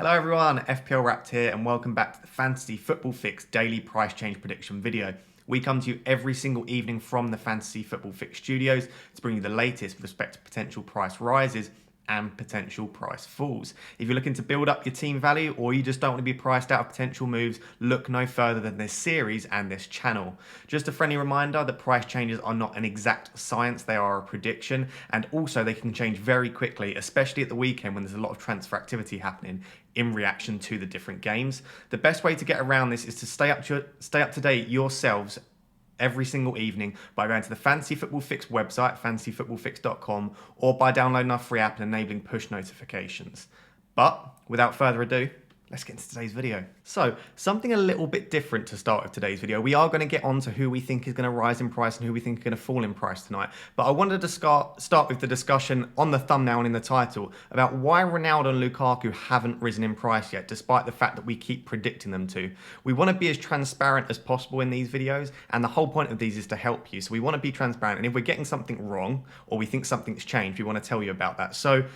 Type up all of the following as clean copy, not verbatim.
Hello everyone, FPL Raptor here and welcome back to the Fantasy Football Fix daily price change prediction video. We come to you every single evening from the Fantasy Football Fix studios to bring you the latest with respect to potential price rises and potential price falls. If you're looking to build up your team value or you just don't want to be priced out of potential moves, look no further than this series and this channel. Just a friendly reminder that price changes are not an exact science, they are a prediction, and also they can change very quickly, especially at the weekend when there's a lot of transfer activity happening in reaction to the different games. The best way to get around this is to stay up to date yourselves every single evening by going to the Fantasy Football Fix website, fantasyfootballfix.com, or by downloading our free app and enabling push notifications. But without further ado, let's get into today's video. So, something a little bit different to start with today's video. We are going to get on to who we think is going to rise in price and who we think are going to fall in price tonight. But I wanted to start with the discussion on the thumbnail and in the title about why Ronaldo and Lukaku haven't risen in price yet, despite the fact that we keep predicting them to. We want to be as transparent as possible in these videos, and the whole point of these is to help you. So we want to be transparent, and if we're getting something wrong or we think something's changed, we want to tell you about that. So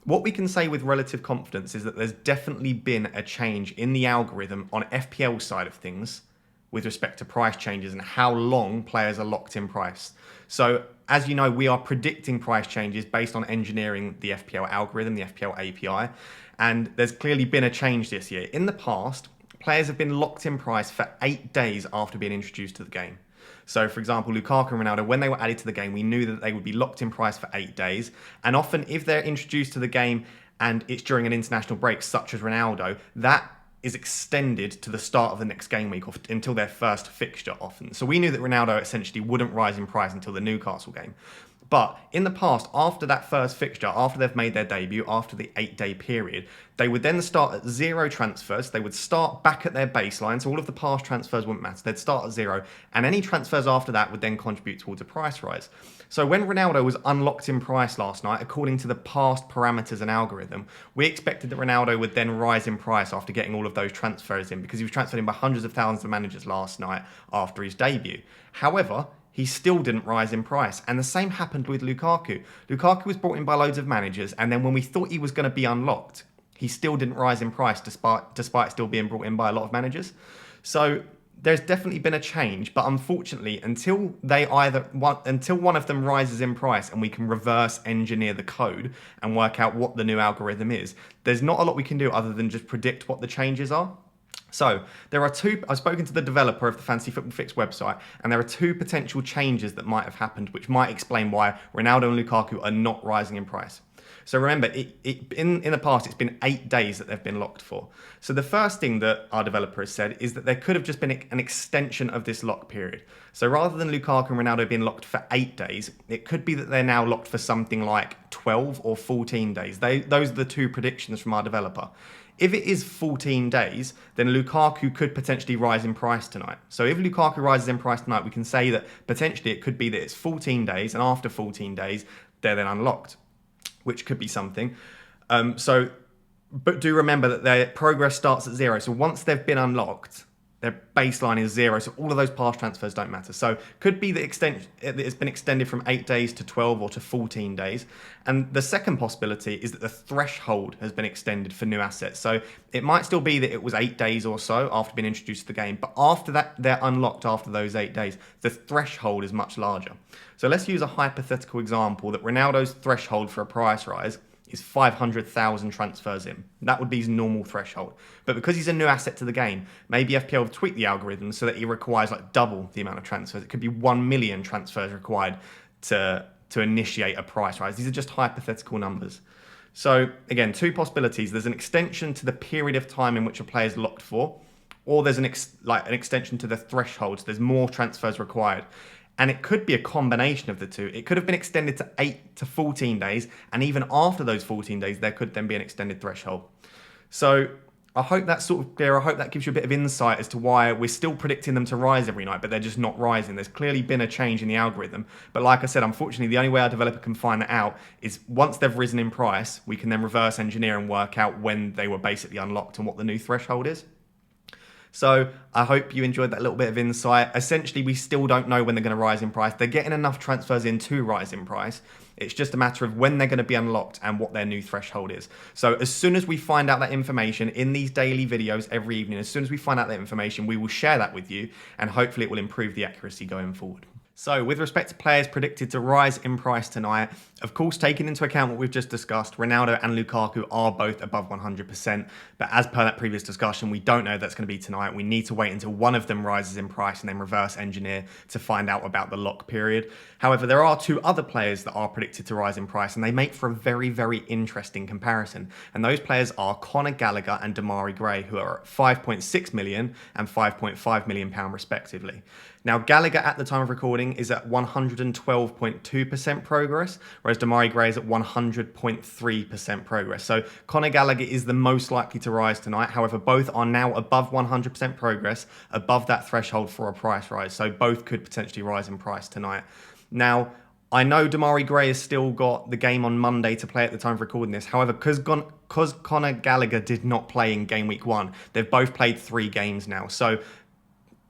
what we can say with relative confidence is that there's definitely been a change in the algorithm on FPL side of things with respect to price changes and how long players are locked in price. So as you know, we are predicting price changes based on engineering the FPL algorithm, the FPL API, and there's clearly been a change this year. In the past, players have been locked in price for 8 days after being introduced to the game. So, for example, Lukaku and Ronaldo, when they were added to the game, we knew that they would be locked in price for 8 days. And often, if they're introduced to the game and it's during an international break, such as Ronaldo, that is extended to the start of the next game week or until their first fixture often. So we knew that Ronaldo essentially wouldn't rise in price until the Newcastle game. But in the past, after that first fixture, after they've made their debut, after the 8-day period, they would then start at 0 transfers. They would start back at their baseline, so all of the past transfers wouldn't matter. They'd start at 0, and any transfers after that would then contribute towards a price rise. So when Ronaldo was unlocked in price last night, according to the past parameters and algorithm, we expected that Ronaldo would then rise in price after getting all of those transfers in, because he was transferred in by hundreds of thousands of managers last night after his debut. However, he still didn't rise in price. And the same happened with Lukaku. Lukaku was brought in by loads of managers, and then when we thought he was going to be unlocked, he still didn't rise in price despite still being brought in by a lot of managers. So there's definitely been a change, but unfortunately, until one of them rises in price and we can reverse engineer the code and work out what the new algorithm is, there's not a lot we can do other than just predict what the changes are. So there are I've spoken to the developer of the Fantasy Football Fix website, and there are 2 potential changes that might have happened, which might explain why Ronaldo and Lukaku are not rising in price. So remember, in the past, it's been 8 days that they've been locked for. So the first thing that our developer has said is that there could have just been an extension of this lock period. So rather than Lukaku and Ronaldo being locked for 8 days, it could be that they're now locked for something like 12 or 14 days. Those are the 2 predictions from our developer. If it is 14 days, then Lukaku could potentially rise in price tonight. So if Lukaku rises in price tonight, we can say that potentially it could be that it's 14 days, and after 14 days, they're then unlocked, which could be something. But do remember that their progress starts at 0. So once they've been unlocked, their baseline is 0. So all of those past transfers don't matter. So could be that it's been extended from 8 days to 12 or to 14 days. And the second possibility is that the threshold has been extended for new assets. So it might still be that it was 8 days or so after being introduced to the game. But after that, they're unlocked after those 8 days. The threshold is much larger. So let's use a hypothetical example that Ronaldo's threshold for a price rise is 500,000 transfers in. That would be his normal threshold. But because he's a new asset to the game, maybe FPL have tweaked the algorithm so that he requires like double the amount of transfers. It could be 1 million transfers required to initiate a price rise. These are just hypothetical numbers. So again, 2 possibilities. There's an extension to the period of time in which a player is locked for, or there's an extension to the threshold. So there's more transfers required. And it could be a combination of the 2. It could have been extended to 8 to 14 days. And even after those 14 days, there could then be an extended threshold. So I hope that's sort of clear. I hope that gives you a bit of insight as to why we're still predicting them to rise every night, but they're just not rising. There's clearly been a change in the algorithm. But like I said, unfortunately, the only way our developer can find that out is once they've risen in price, we can then reverse engineer and work out when they were basically unlocked and what the new threshold is. So I hope you enjoyed that little bit of insight. Essentially, we still don't know when they're going to rise in price. They're getting enough transfers in to rise in price. It's just a matter of when they're going to be unlocked and what their new threshold is. So as soon as we find out that information in these daily videos every evening, as soon as we find out that information, we will share that with you, and hopefully it will improve the accuracy going forward. So with respect to players predicted to rise in price tonight, of course, taking into account what we've just discussed, Ronaldo and Lukaku are both above 100%. But as per that previous discussion, we don't know that's going to be tonight. We need to wait until one of them rises in price and then reverse engineer to find out about the lock period. However, there are two other players that are predicted to rise in price, and they make for a very, very interesting comparison. And those players are Conor Gallagher and Demarai Gray, who are at 5.6 million and 5.5 million pound respectively. Now, Gallagher at the time of recording is at 112.2% progress, whereas Demarai Gray is at 100.3% progress. So Conor Gallagher is the most likely to rise tonight. However, both are now above 100% progress, above that threshold for a price rise. So both could potentially rise in price tonight. Now, I know Demarai Gray has still got the game on Monday to play at the time of recording this. However, because Conor Gallagher did not play in game week 1, they've both played 3 games now. So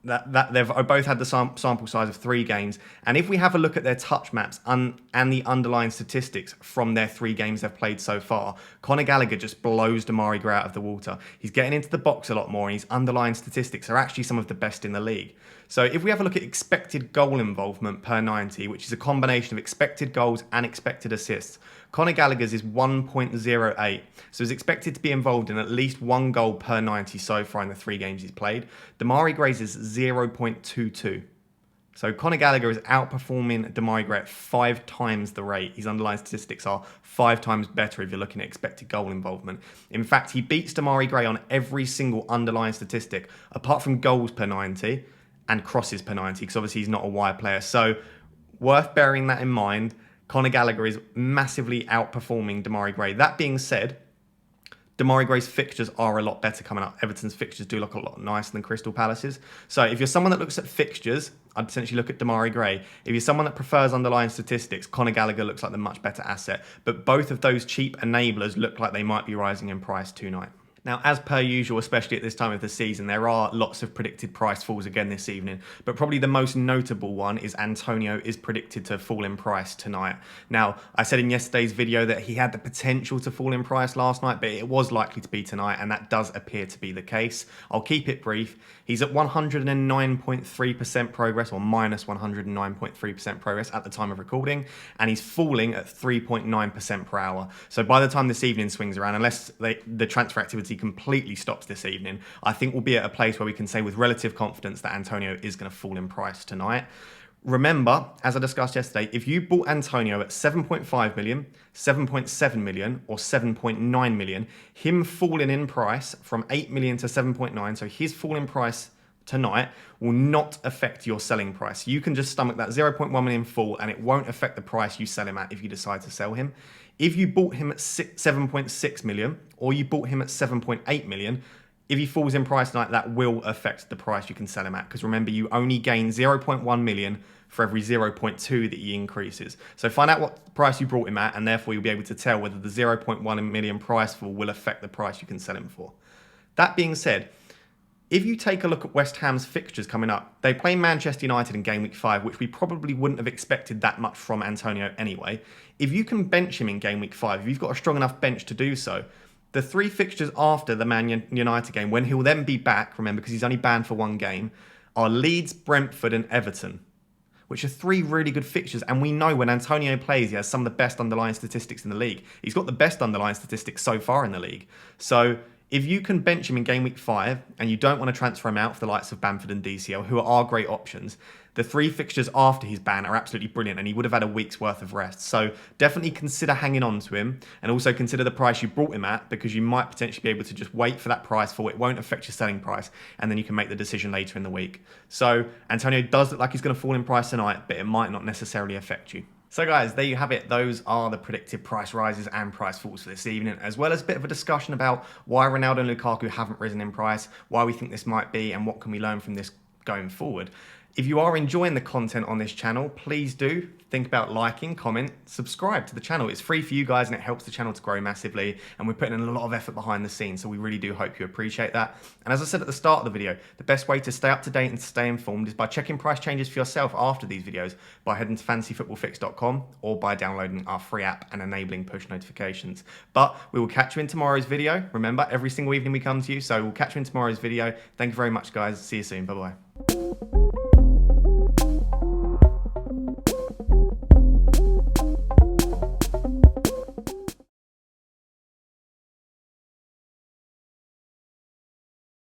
that they've both had the sample size of 3 games. And if we have a look at their touch maps and the underlying statistics from their 3 games they've played so far, Conor Gallagher just blows Demarai Gray out of the water. He's getting into the box a lot more, and his underlying statistics are actually some of the best in the league. So if we have a look at expected goal involvement per 90, which is a combination of expected goals and expected assists, Conor Gallagher's is 1.08. So he's expected to be involved in at least 1 goal per 90 so far in the 3 games he's played. Demarai Gray's is 0.22. So Conor Gallagher is outperforming Demarai Gray at 5 times the rate. His underlying statistics are 5 times better if you're looking at expected goal involvement. In fact, he beats Demarai Gray on every single underlying statistic, apart from goals per 90 and crosses per 90, because obviously he's not a wide player. So worth bearing that in mind. Conor Gallagher is massively outperforming Demarai Gray. That being said, Demarai Gray's fixtures are a lot better coming up. Everton's fixtures do look a lot nicer than Crystal Palace's. So if you're someone that looks at fixtures, I'd essentially look at Demarai Gray. If you're someone that prefers underlying statistics, Conor Gallagher looks like the much better asset. But both of those cheap enablers look like they might be rising in price tonight. Now, as per usual, especially at this time of the season, there are lots of predicted price falls again this evening, but probably the most notable one is Antonio is predicted to fall in price tonight. Now, I said in yesterday's video that he had the potential to fall in price last night, but it was likely to be tonight, and that does appear to be the case. I'll keep it brief. He's at 109.3% progress, or minus 109.3% progress at the time of recording, and he's falling at 3.9% per hour. So by the time this evening swings around, unless the transfer activity completely stops this evening, I think we'll be at a place where we can say with relative confidence that Antonio is going to fall in price tonight. Remember, as I discussed yesterday, if you bought Antonio at 7.5 million, 7.7 million, or 7.9 million, him falling in price from 8 million to 7.9, so his fall in price tonight will not affect your selling price. You can just stomach that 0.1 million fall, and it won't affect the price you sell him at if you decide to sell him. If you bought him at 7.6 million, or you bought him at 7.8 million, if he falls in price tonight, that will affect the price you can sell him at. Because remember, you only gain 0.1 million for every 0.2 that he increases. So find out what price you brought him at, and therefore you'll be able to tell whether the 0.1 million price fall will affect the price you can sell him for. That being said, if you take a look at West Ham's fixtures coming up, they play Manchester United in game week 5, which we probably wouldn't have expected that much from Antonio anyway. If you can bench him in game week 5, if you've got a strong enough bench to do so, the 3 fixtures after the Man United game, when he'll then be back, remember, because he's only banned for 1 game, are Leeds, Brentford and Everton, which are 3 really good fixtures. And we know when Antonio plays, he has some of the best underlying statistics in the league. He's got the best underlying statistics so far in the league. So if you can bench him in game week 5 and you don't want to transfer him out for the likes of Bamford and DCL, who are great options, the 3 fixtures after his ban are absolutely brilliant, and he would have had a week's worth of rest. So definitely consider hanging on to him, and also consider the price you brought him at, because you might potentially be able to just wait for that price fall. It won't affect your selling price, and then you can make the decision later in the week. So Antonio does look like he's going to fall in price tonight, but it might not necessarily affect you. So guys, there you have it. Those are the predicted price rises and price falls for this evening, as well as a bit of a discussion about why Ronaldo and Lukaku haven't risen in price, why we think this might be, and what can we learn from this going forward. If you are enjoying the content on this channel, please do think about liking, comment, subscribe to the channel. It's free for you guys and it helps the channel to grow massively, and we're putting in a lot of effort behind the scenes, so we really do hope you appreciate that. And as I said at the start of the video, the best way to stay up to date and stay informed is by checking price changes for yourself after these videos by heading to fantasyfootballfix.com or by downloading our free app and enabling push notifications. But we will catch you in tomorrow's video. Remember, every single evening we come to you, so we'll catch you in tomorrow's video. Thank you very much, guys. See you soon. Bye-bye.